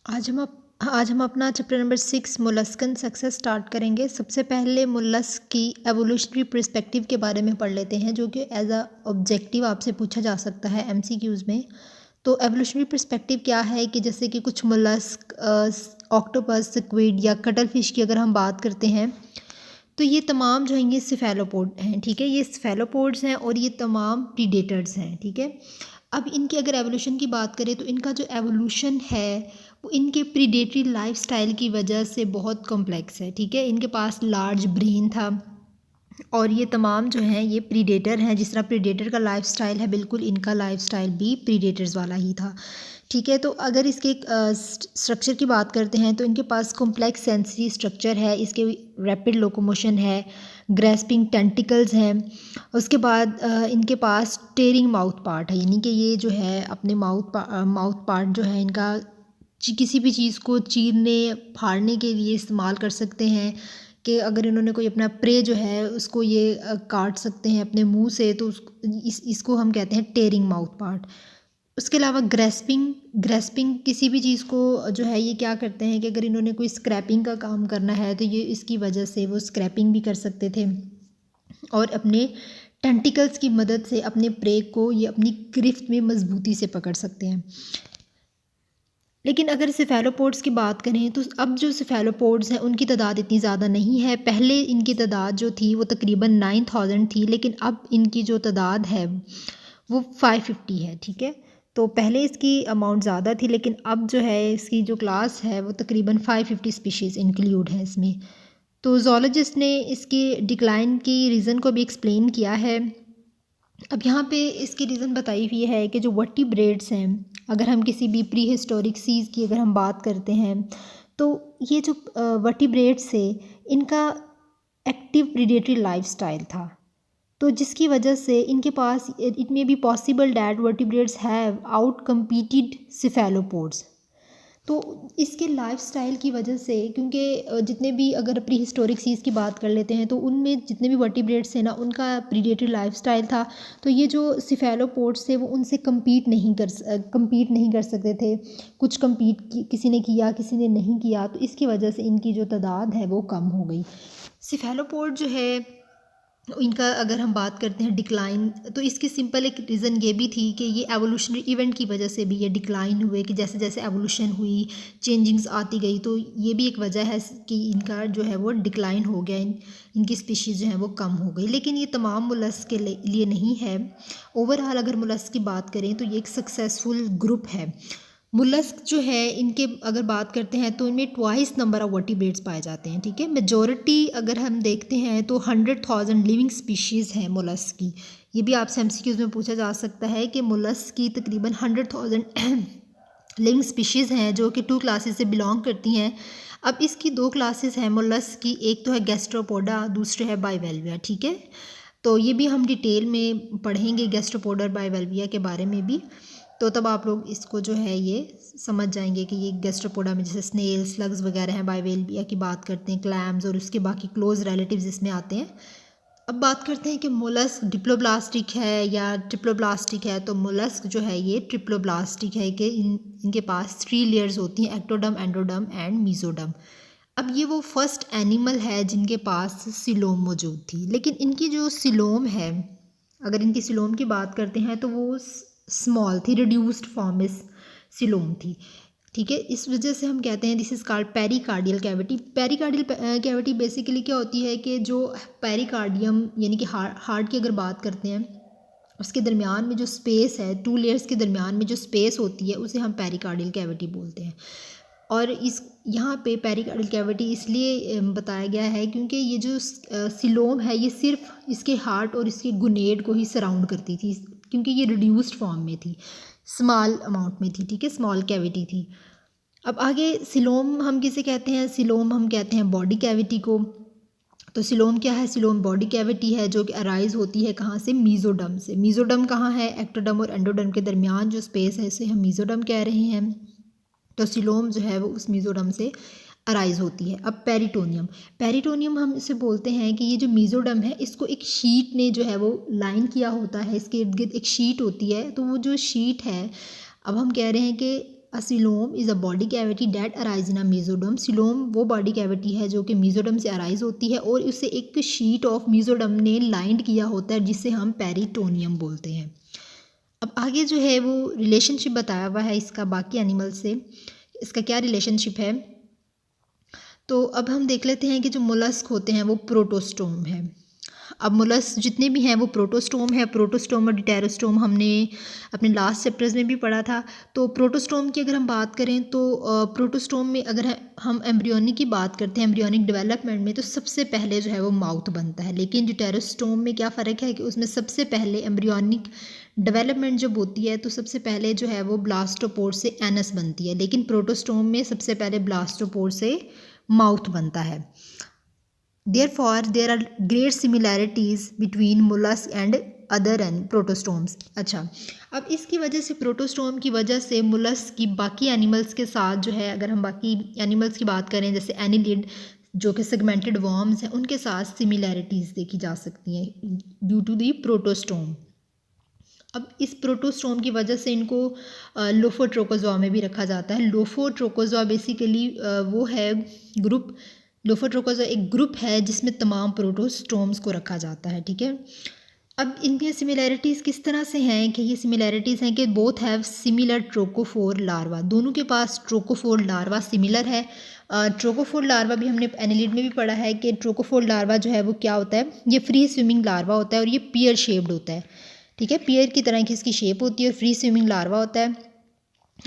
आज हम अपना chapter number 6 molluscan success start करेंगे। सबसे पहले मोलस्क की एवोल्यूशनरी पर्सपेक्टिव के बारे में पढ़ लेते हैं, जो कि एज अ ऑब्जेक्टिव आपसे पूछा जा सकता है एमसीक्यूज़ में। तो एवोल्यूशनरी पर्सपेक्टिव क्या है कि जैसे कि कुछ मोलस्क, ऑक्टोपस, स्क्विड या कटल फिश की अगर हम बात करते हैं तो ये तमाम जो हैं ये सिफेलोपोड हैं। ठीक है, ये सिफेलोपोड्स हैं और ये तमाम प्रीडेटर्स हैं। ठीक है, अब इनकी अगर एवोल्यूशन की बात करें तो इनका जो एवोल्यूशन है वो इनके प्रीडेटरी लाइफस्टाइल की वजह से बहुत कॉम्प्लेक्स है। ठीक है, इनके पास लार्ज ब्रेन था और ये तमाम जो हैं ये प्रीडेटर हैं। जिस तरह प्रीडेटर का लाइफस्टाइल है, बिल्कुल इनका लाइफस्टाइल भी प्रीडेटर्स वाला ही था। ठीक है, तो अगर इसके स्ट्रक्चर की बात करते हैं तो इनके पास कॉम्प्लेक्स सेंसरी स्ट्रक्चर है, इसके रैपिड लोकोमोशन है, ग्रेस्पिंग टेंटिकल्स हैं। उसके बाद इनके पास टेयरिंग माउथ पार्ट है, यानी कि ये जो है अपने माउथ पार्ट जो है इनका किसी भी चीज़ को चीरने फाड़ने के लिए इस्तेमाल कर सकते हैं। कि अगर इन्होंने कोई अपना प्रे जो है उसको ये काट सकते हैं अपने मुंह से, तो इसको हम कहते हैं टेयरिंग माउथ पार्ट। उसके अलावा ग्रेस्पिंग किसी भी चीज़ को जो है ये क्या करते हैं कि अगर इन्होंने कोई स्क्रैपिंग का काम करना है तो ये इसकी वजह से वो स्क्रैपिंग भी कर सकते थे और अपने टेंटिकल्स की मदद से अपने प्रे को ये अपनी गिरफ्त में मजबूती से पकड़ सकते हैं। लेकिन अगर सिफेलोपोड्स की बात करें तो अब जो सिफेलोपोड्स हैं उनकी तादाद इतनी ज़्यादा नहीं है। पहले इनकी तादाद जो थी वो तकरीबन 9000 थी, लेकिन अब इनकी जो तादाद है वो 550 है। ठीक है, तो पहले इसकी अमाउंट ज़्यादा थी, लेकिन अब जो है इसकी जो क्लास है वो तकरीबन 550 स्पीशीज़ इंक्लूड है इसमें। तो जोलॉजिस्ट ने इसकी डिक्लाइन की रीज़न को भी एक्सप्लेन किया है। अब यहाँ पे इसकी रीज़न बताई हुई है कि जो वर्टिब्रेट्स हैं, अगर हम किसी भी प्री हिस्टोरिक सीज़ की अगर हम बात करते हैं तो ये जो वर्टिब्रेट्स है इनका एक्टिव प्रीडेटरी लाइफस्टाइल था, तो जिसकी वजह से इनके पास it may be possible that vertebrates have out competed cephalopods. तो इसके लाइफस्टाइल की वजह से, क्योंकि जितने भी अगर प्री हिस्टोरिक सीज़ की बात कर लेते हैं तो उनमें जितने भी वर्टिब्रेट्स हैं ना उनका प्रीडेटरी लाइफस्टाइल था, तो ये जो सिफेलोपोड्स थे वो उनसे कम्पीट नहीं कर सकते थे। कुछ किसी ने किया, किसी ने नहीं किया, तो इसकी वजह से इनकी जो तादाद है वो कम हो गई। सिफेलोपोड जो है इनका अगर हम बात करते हैं डिक्लाइन, तो इसकी सिंपल एक रीज़न ये भी थी कि ये एवोल्यूशनरी इवेंट की वजह से भी ये डिक्लाइन हुए, कि जैसे जैसे एवोल्यूशन हुई चेंजिंग्स आती गई, तो ये भी एक वजह है कि इनका जो है वो डिक्लाइन हो गया, इनकी स्पीशीज़ जो है वो कम हो गई। लेकिन ये तमाम मोलस्क के लिए नहीं है। ओवरऑल अगर मोलस्क की बात करें तो ये एक सक्सेसफुल ग्रुप है। मुलस्क जो है इनके अगर बात करते हैं तो इनमें ट्वाइस नंबर ऑफ वर्टिब्रेट्स पाए जाते हैं। ठीक है, मेजॉरिटी अगर हम देखते हैं तो 100,000 लिविंग स्पीशीज़ हैं मुलस्क की। ये भी आपसे एमसीक्यूज़ में पूछा जा सकता है कि मुलस्क की तकरीबन 100,000 लिविंग स्पीशीज़ हैं जो कि 2 क्लासेस से बिलोंग करती हैं। अब इसकी 2 क्लासेस हैं मुलस्क की, एक तो है गैस्ट्रोपोडा, दूसरे है बाइवेल्विया। ठीक है, तो ये भी हम डिटेल में पढ़ेंगे गैस्ट्रोपोडा बाइवेल्विया के बारे में भी, तो तब आप लोग इसको जो है ये समझ जाएंगे कि ये गैस्ट्रोपोडा में जैसे स्नेल, स्लग्स वगैरह हैं, बाइवेल्विया की बात करते हैं, क्लैम्स और उसके बाकी क्लोज रिलेटिव्स इसमें आते हैं। अब बात करते हैं कि मोलस्क डिप्लोब्लास्टिक है या ट्रिप्लोब्लास्टिक है, तो मोलस्क जो है ये ट्रिप्लोब्लास्टिक है कि इनके पास 3 लेयर्स होती हैं, एक्टोडर्म, एंडोडर्म एंड मीजोडर्म। अब ये वो फर्स्ट एनिमल है जिनके पास सिलोम मौजूद थी, लेकिन इनकी जो सिलोम है, अगर इनकी सिलोम की बात करते हैं तो वो स्मॉल थी, रिड्यूस्ड फॉर्म में सिलोम थी। ठीक है, इस वजह से हम कहते हैं this is called pericardial cavity. Pericardial cavity basically क्या होती है कि जो पेरिकार्डियम यानी कि हार्ट की अगर बात करते हैं उसके दरमियान में जो स्पेस है, 2 लेयर्स के दरमियान में जो स्पेस होती है उसे हम पेरिकार्डियल कैविटी बोलते हैं। और इस यहाँ पे पेरिकार्डियल कैविटी इसलिए बताया गया है क्योंकि ये जो सिलोम है ये सिर्फ इसके हार्ट और इसके गुनेड को ही सराउंड करती थी, क्योंकि ये रिड्यूस्ड फॉर्म में थी, स्मॉल अमाउंट में थी। ठीक है, स्मॉल कैविटी थी। अब आगे सिलोम हम किसे कहते हैं? सिलोम हम कहते हैं बॉडी कैविटी को। तो सिलोम क्या है? सिलोम बॉडी कैविटी है जो कि अराइज होती है कहाँ से? मीजोडर्म से। मीजोडर्म कहाँ है? एक्टोडर्म और एंडोडर्म के दरमियान जो स्पेस है इसे हम मीजोडर्म कह रहे हैं। तो सिलोम जो है वो उस मीजोडर्म से अराइज होती है। अब पेरिटोनियम हम इसे बोलते हैं कि ये जो मीजोडर्म है इसको एक शीट ने जो है वो लाइन किया होता है, इसके इर्द गिर्द एक शीट होती है। तो वो जो शीट है, अब हम कह रहे हैं कि coelom is a body cavity that arise in a mesoderm. Coelom वो बॉडी कैविटी है जो कि मीजोडम से अराइज होती है और उसे एक शीट ऑफ मीजोडम ने लाइंड किया होता है जिसे हम पेरिटोनियम बोलते हैं। अब आगे जो है वो रिलेशनशिप बताया हुआ है इसका बाकी एनिमल से, इसका क्या रिलेशनशिप है। तो अब हम देख लेते हैं कि जो मोलस्क होते हैं वो प्रोटोस्टोम है। अब मोलस्क जितने भी हैं वो प्रोटोस्टोम है। प्रोटोस्टोम और डिटेरोस्टोम हमने अपने लास्ट चैप्टर्स में भी पढ़ा था। तो प्रोटोस्टोम की अगर हम बात करें तो प्रोटोस्टोम में अगर हम एम्ब्रियोनिक की बात करते हैं, एम्ब्रियोनिक डेवलपमेंट में, तो सबसे पहले जो है वो माउथ बनता है। लेकिन डिटेरोस्टोम में क्या फ़र्क है कि उसमें सबसे पहले एम्ब्रियोनिक डेवलपमेंट जब होती है तो सबसे पहले जो है वो ब्लास्टोपोर से एनस बनती है, लेकिन प्रोटोस्टोम में सबसे पहले ब्लास्टोपोर से माउथ बनता है। Therefore, there are great similarities between mollusks and other and protostomes। अच्छा, अब इसकी वजह से प्रोटोस्टोम की वजह से मोलस्क की बाकी एनिमल्स के साथ जो है, अगर हम बाकी एनिमल्स की बात करें जैसे एनिलिड जो कि सेगमेंटेड वर्म्स हैं, उनके साथ सिमिलैरिटीज़ देखी जा सकती हैं ड्यू टू दी प्रोटोस्टोम। अब इस प्रोटोस्टोम की वजह से इनको लोफोट्रोकोजोआ में भी रखा जाता है। लोफोट्रोकोजोआ बेसिकली वो है ग्रुप, लोफोट्रोकोजोआ एक ग्रुप है जिसमें तमाम प्रोटोस्टोम्स को रखा जाता है। ठीक है, अब इनकी सिमिलैरिटीज़ किस तरह से हैं कि ये सिमिलैरिटीज़ हैं कि both have similar trochophore larva, दोनों के पास ट्रोकोफोर लार्वा सिमिलर है। ट्रोकोफोर लार्वा भी हमने एनिलिड में भी पढ़ा है कि ट्रोकोफोर लार्वा जो है वो क्या होता है, ये फ्री स्विमिंग लार्वा होता है और ये पियर शेप्ड होता है। ठीक है, पियर की तरह की इसकी शेप होती है और फ्री स्विमिंग लार्वा होता है।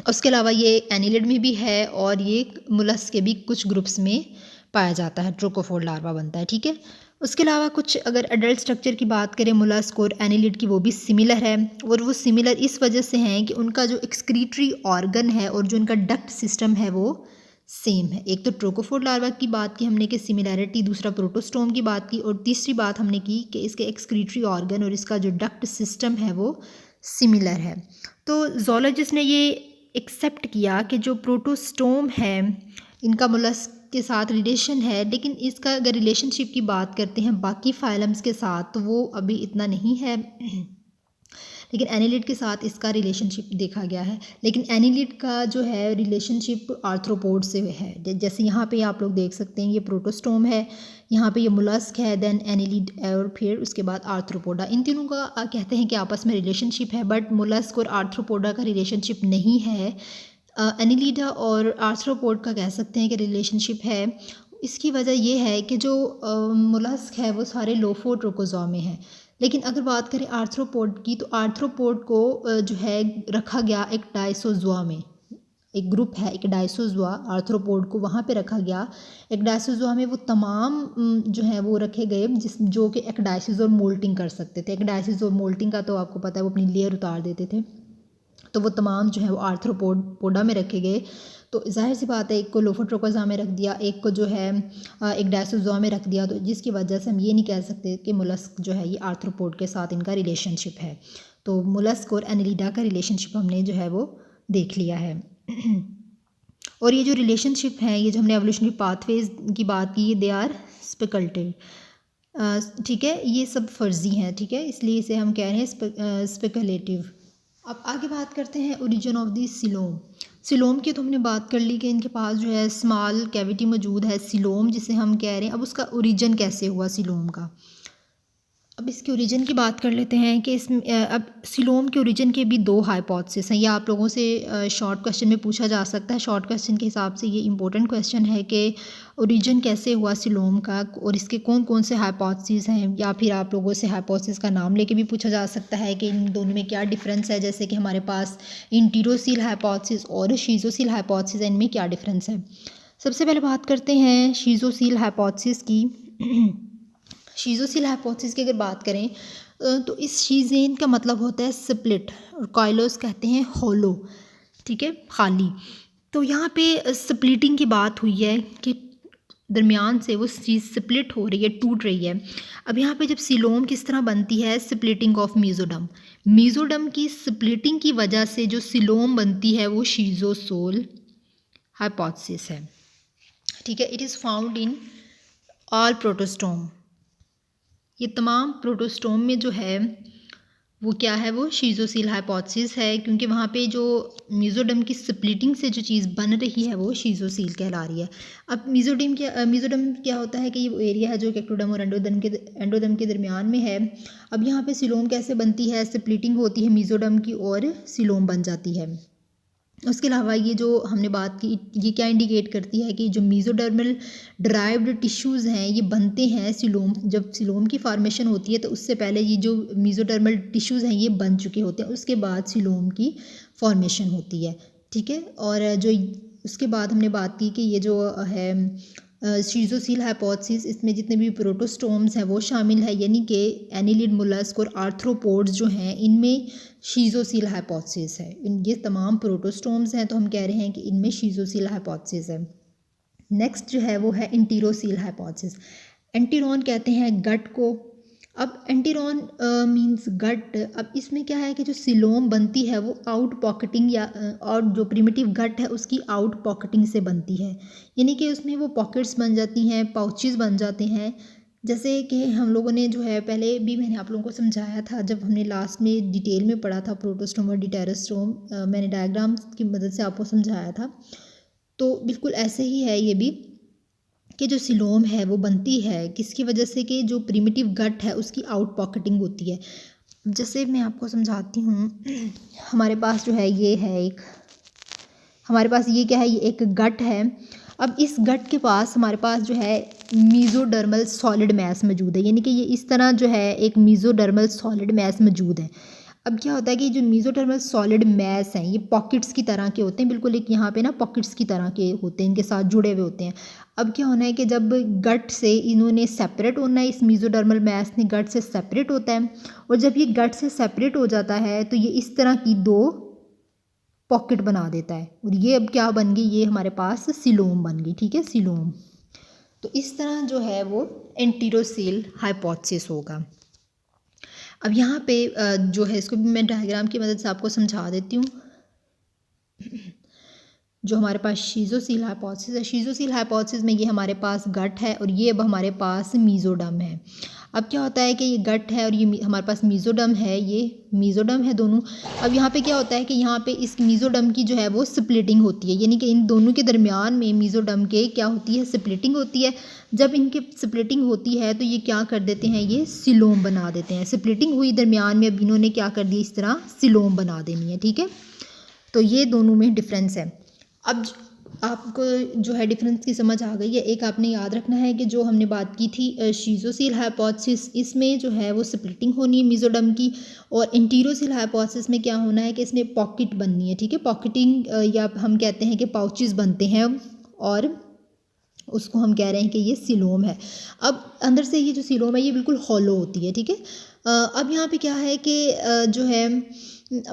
उसके अलावा ये एनिलिड में भी है और ये मोलस्क के भी कुछ ग्रुप्स में पाया जाता है, ट्रोकोफोर लार्वा बनता है। ठीक है, उसके अलावा कुछ अगर एडल्ट स्ट्रक्चर की बात करें मोलस्क और एनिलिड की, वो भी सिमिलर है और वो सिमिलर इस वजह से हैं कि उनका जो एक्सक्रीटरी ऑर्गन है और जो उनका डक्ट सिस्टम है वो सेम है। एक तो ट्रोकोफोर लार्वा की बात की हमने कि सिमिलैरिटी, दूसरा प्रोटोस्टोम की बात की और तीसरी बात हमने की कि इसके एक्सक्रीटरी ऑर्गन और इसका जो डक्ट सिस्टम है वो सिमिलर है। तो जोलॉजिस्ट ने ये एक्सेप्ट किया कि जो प्रोटोस्टोम है इनका मोलस्क के साथ रिलेशन है, लेकिन इसका अगर रिलेशनशिप की बात करते हैं बाकी फाइलम्स के साथ तो वो अभी इतना नहीं है, लेकिन एनिलिड के साथ इसका रिलेशनशिप देखा गया है। लेकिन एनिलिड का जो है रिलेशनशिप आर्थ्रोपोड से है, जैसे यहाँ पे आप लोग देख सकते हैं ये प्रोटोस्टोम है, यहाँ पे ये मोलस्क है, देन एनिलिड और फिर उसके बाद आर्थ्रोपोडा। इन तीनों का कहते हैं कि आपस में रिलेशनशिप है, बट मोलस्क और आर्थ्रोपोडा का रिलेशनशिप नहीं है। एनिलिडा और आर्थ्रोपोड का कह सकते हैं कि रिलेशनशिप है। इसकी वजह यह है कि जो मोलस्क है वो सारे लोफोट्रोकोजोआ में है, लेकिन अगर बात करें आर्थ्रोपोड की तो आर्थ्रोपोड को जो है रखा गया एक डायसोजोआ में, एक ग्रुप है एक डायसोजोआ, आर्थ्रोपोड को वहाँ पे रखा गया एक डायसोजोआ में। वो तमाम जो है वो रखे गए जो कि एक डायसिस और मोल्टिंग कर सकते थे। एक डायसिस और मोल्टिंग का तो आपको पता है वो अपनी लेयर उतार देते थे, तो वो तमाम जो है वो आर्थ्रोपोडा में रखे गए। तो जाहिर सी बात है एक को लोफोट्रोकोजोआ में रख दिया, एक को जो है एक डायसोजोआ में रख दिया, तो जिसकी वजह से हम ये नहीं कह सकते कि मोलस्क जो है ये आर्थ्रोपोड के साथ इनका रिलेशनशिप है। तो मोलस्क और एनिलिडा का रिलेशनशिप हमने जो है वो देख लिया है। और ये जो रिलेशनशिप है, ये जो हमने एवोल्यूशनरी पाथवेज की बात की, दे आर स्पेकल्टेड। ठीक है, ये सब फर्जी हैं। ठीक है, इसलिए इसे हम कह रहे हैं स्पेकुलेटिव। अब आगे बात करते हैं origin of the coelom. Coelom की तो हमने बात कर ली कि इनके पास जो है स्मॉल कैविटी मौजूद है, सिलोम जिसे हम कह रहे हैं। अब उसका ओरिजिन कैसे हुआ सिलोम का, अब इसके ओरिजिन की बात कर लेते हैं कि अब सिलोम के ओरिजिन के भी दो हाइपोथेसिस हैं। ये आप लोगों से शॉर्ट क्वेश्चन में पूछा जा सकता है। शॉर्ट क्वेश्चन के हिसाब से ये इंपॉर्टेंट क्वेश्चन है कि ओरिजिन कैसे हुआ सिलोम का और इसके कौन कौन से हाइपोथेसिस हैं, या फिर आप लोगों से हाइपोथेसिस का नाम लेके भी पूछा जा सकता है कि इन दोनों में क्या डिफरेंस है। जैसे कि हमारे पास इंटीरोसील हाइपोथेसिस और शीजोसील हाइपोथेसिस है, इनमें क्या डिफरेंस है। सबसे पहले बात करते हैं शीजोसील हाइपोथेसिस की। शीजोसील हाइपोथेसिस की अगर बात करें तो इस शीजेन का मतलब होता है स्प्लिट और काइलोस कहते हैं होलो। ठीक है, खाली। तो यहाँ पे स्प्लिटिंग की बात हुई है कि दरमियान से वो चीज़ स्प्लिट हो रही है, टूट रही है। अब यहाँ पे जब सिलोम किस तरह बनती है, स्प्लिटिंग ऑफ मीजोडम, मीजोडम की स्प्लिटिंग की वजह से जो सिलोम बनती है वो शीजोसोल हाइपोथेसिस है। ठीक है, it is found in all protostome. ये तमाम प्रोटोस्टोम में जो है वो क्या है, वो शीज़ोसील हाइपोथेसिस है, क्योंकि वहाँ पे जो मीज़ोडर्म की स्प्लिटिंग से जो चीज़ बन रही है वो शीज़ोसील कहला रही है। अब मीज़ोडर्म क्या होता है कि ये वो एरिया है जो कि एक्टोडर्म और एंडोडर्म के दरमियान में है। अब यहाँ पे सिलोम कैसे बनती है, स्प्लिटिंग होती है मीज़ोडर्म की और सिलोम बन जाती है। उसके अलावा ये जो हमने बात की, ये क्या इंडिकेट करती है कि जो मीज़ोडर्मल ड्राइव्ड टिश्यूज़ हैं ये बनते हैं सिलोम, जब सिलोम की फॉर्मेशन होती है तो उससे पहले ये जो मीज़ोडर्मल टिश्यूज़ हैं ये बन चुके होते हैं, उसके बाद सिलोम की फॉर्मेशन होती है। ठीक है, और जो उसके बाद हमने बात की कि ये जो है शीज़ोसील हाइपोथेसिस, इसमें जितने भी प्रोटोस्टोम्स हैं वो शामिल है, यानी कि एनिलिड मोलस्क और आर्थ्रोपोड्स जो हैं इनमें शीज़ोसील हाइपोथेसिस है। ये तमाम प्रोटोस्टोम्स हैं, तो हम कह रहे हैं कि इनमें शीज़ोसील हाइपोथेसिस है। नेक्स्ट जो है वो है एंटीरोसील हाइपोथेसिस। एंटीरोन कहते हैं गट को। अब एंटीरोन मींस गट। अब इसमें क्या है कि जो सिलोम बनती है वो आउट पॉकेटिंग या और जो प्रिमिटिव गट है उसकी आउट पॉकेटिंग से बनती है, यानी कि उसमें वो पॉकेट्स बन जाती हैं, पाउचेस बन जाते हैं। जैसे कि हम लोगों ने जो है पहले भी मैंने आप लोगों को समझाया था, जब हमने लास्ट में डिटेल में पढ़ा था प्रोटोस्टोम और डिटेरोस्टोम, मैंने डायग्राम्स की मदद से आपको समझाया था। तो बिल्कुल ऐसे ही है ये भी, कि जो सिलोम है वो बनती है किसकी वजह से, कि जो प्रिमिटिव गट है उसकी आउट पॉकेटिंग होती है। जैसे मैं आपको समझाती हूँ, हमारे पास जो है ये है एक, हमारे पास ये क्या है, ये एक गट है। अब इस गट के पास हमारे पास जो है मीज़ोडर्मल सॉलिड मैस मौजूद है, यानी कि ये इस तरह जो है एक मीज़ोडर्मल सॉलिड मैस मौजूद है। अब क्या होता है कि जो मीज़ोडर्मल सॉलिड मैस हैं ये पॉकेट्स की तरह के होते हैं, बिल्कुल एक यहाँ पे ना पॉकेट्स की तरह के होते हैं, इनके साथ जुड़े हुए होते हैं। अब क्या होना है कि जब गट से इन्होंने सेपरेट होना है, इस मीज़ोडर्मल मैस ने गट से सेपरेट होता है, और जब ये गट से सेपरेट हो जाता है तो ये इस तरह की दो पॉकेट बना देता है, और ये अब क्या बन गई, ये हमारे पास सिलोम बन गई। ठीक है, सिलोम। तो इस तरह जो है वो एंटीरोसील हाइपोथेसिस होगा। अब यहाँ पे जो है इसको भी मैं डायग्राम की मदद से आपको समझा देती हूँ। जो हमारे पास शीज़ोसील हाइपोथेसिस है, शीज़ोसील हाइपोथेसिस में ये हमारे पास गट है और ये अब हमारे पास मीज़ोडर्म है। अब क्या होता है कि ये गट है और ये हमारे पास मीज़ोडर्म है, ये मीज़ोडर्म है दोनों। अब यहाँ पे क्या होता है कि यहाँ पे इस मीज़ोडर्म की जो है वो स्प्लिटिंग होती है, यानी कि इन दोनों के दरमियान में मीज़ोडर्म के क्या होती है, स्प्लिटिंग होती है। जब इनके स्प्लिटिंग होती है तो ये क्या कर देते हैं, ये सिलोम बना देते हैं। स्प्लिटिंग हुई दरमियान में, अब इन्होंने क्या कर दिया, इस तरह सिलोम बना देनी है। ठीक है, तो ये दोनों में डिफरेंस है। अब आपको जो है डिफरेंस की समझ आ गई है। एक आपने याद रखना है कि जो हमने बात की थी शीज़ोसील हाइपोथेसिस, इसमें जो है वो स्प्लिटिंग होनी है मीज़ोडर्म की, और एंटीरोसील हाइपोथेसिस में क्या होना है कि इसमें पॉकेट बननी है। ठीक है, पॉकेटिंग या हम कहते हैं कि पाउचेस बनते हैं, और उसको हम कह रहे हैं कि ये सिलोम है। अब अंदर से ये जो सिलोम है ये बिल्कुल हॉलो होती है। ठीक है, अब यहाँ पे क्या है कि जो है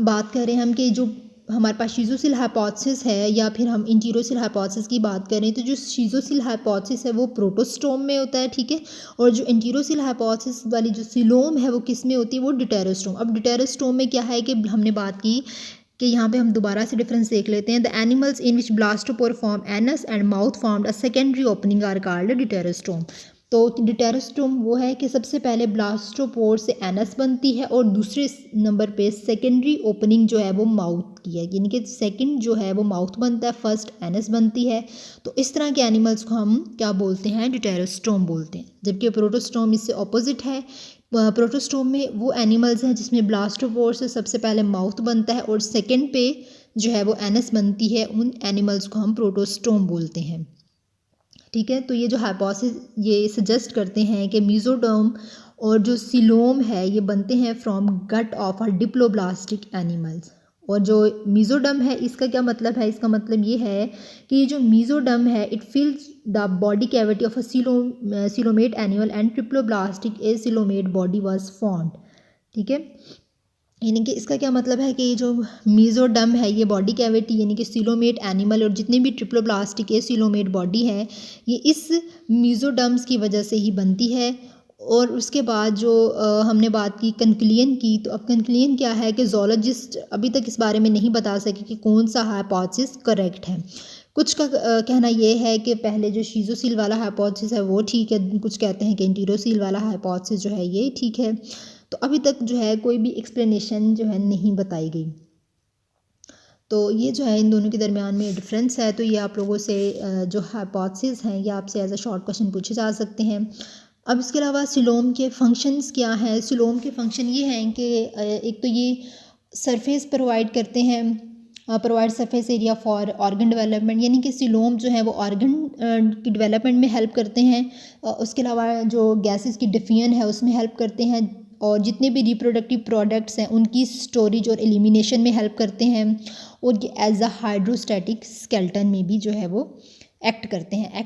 बात कर रहे हैं हम कि जो हमारे पास शीज़ोसील हाइपोथेसिस है या फिर हम एंटीरोसील हाइपोथेसिस की बात करें, तो जो शीज़ोसील हाइपोथेसिस है वो प्रोटोस्टोम में होता है। ठीक है, और जो एंटीरोसील हाइपोथेसिस वाली जो सिलोम है वो किस में होती है, वो डिटेरोस्टोम। अब डिटेरोस्टोम में क्या है कि हमने बात की कि यहाँ पे हम दोबारा से डिफरेंस देख लेते हैं। The animals in which blastopore form anus and mouth formed a secondary opening are called deuterostome. तो डिटेरोस्टोम वो है कि सबसे पहले ब्लास्टोपोर से एनस बनती है और दूसरे नंबर पे सेकेंडरी ओपनिंग जो है वो माउथ की है, यानी कि सेकंड जो है वो माउथ बनता है, फर्स्ट एनस बनती है। तो इस तरह के एनिमल्स को हम क्या बोलते हैं, डिटेरोस्टोम बोलते हैं। जबकि प्रोटोस्टोम इससे ऑपोजिट है। प्रोटोस्टोम में वो एनिमल्स हैं जिसमें ब्लास्टोपोर से सबसे पहले माउथ बनता है और सेकंड पे जो है वो एनस बनती है, उन एनिमल्स को हम प्रोटोस्टोम बोलते हैं। ठीक है, तो ये जो हाइपोथेसिस ये सजेस्ट करते हैं कि मीज़ोडर्म और जो सिलोम है ये बनते हैं from gut of a diploblastic animals. और जो मीज़ोडर्म है इसका क्या मतलब है, इसका मतलब ये है कि जो मीज़ोडर्म है it फिल्स the body cavity of a coelomate animal and triploblastic A coelomate body was formed. ठीक है, यानी कि इसका क्या मतलब है कि ये जो मीज़ोडर्म है ये बॉडी कैविटी यानी कि सिलोमेट एनिमल और जितने भी ट्रिप्लोब्लास्टिक है सिलोमेट बॉडी है ये इस मीज़ोडर्म्स की वजह से ही बनती है। और उसके बाद जो हमने बात की कंक्लियन की, तो अब कंक्लियन क्या है कि जोलॉजिस्ट अभी तक इस बारे में नहीं बता सके कि कौन सा हाइपोथेसिस करेक्ट है। कुछ का कहना ये है कि पहले जो शीज़ोसील वाला हाइपोथेसिस है वो ठीक है, कुछ कहते हैं कि एंटीरोसील वाला हाइपोथेसिस जो है ये ठीक है। तो तो अभी तक जो है कोई भी एक्सप्लेनेशन जो है नहीं बताई गई। तो ये जो है इन दोनों के दरमियान में डिफरेंस है। तो ये आप लोगों से जो हाइपोथेसिस हैं ये आपसे एज अ शॉर्ट क्वेश्चन पूछे जा सकते हैं। अब इसके अलावा सिलोम के फंक्शंस क्या हैं? सिलोम के फंक्शन ये हैं कि एक तो ये सरफेस प्रोवाइड करते हैं, provide surface area for organ development, यानी कि सिलोम जो है वो ऑर्गन की डेवलपमेंट में हेल्प करते हैं। उसके अलावा जो गैसेस की डिफियन है उसमें हेल्प करते हैं, और जितने भी रिप्रोडक्टिव प्रोडक्ट्स हैं उनकी स्टोरेज और एलिमिनेशन में हेल्प करते हैं, और ये एज अ हाइड्रोस्टैटिक स्केल्टन में भी जो है वो एक्ट करते हैं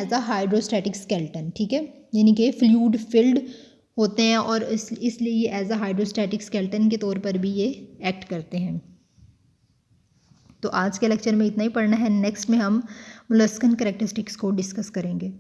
एज अ हाइड्रोस्टैटिक स्केल्टन। ठीक है, यानी कि फ्लूइड फिल्ड होते हैं और इसलिए ये एज अ हाइड्रोस्टैटिक स्केल्टन के तौर पर भी ये एक्ट करते हैं। तो आज के लेक्चर में इतना ही पढ़ना है। नेक्स्ट में हम मोलस्कन कैरेक्टरिस्टिक्स को डिस्कस करेंगे।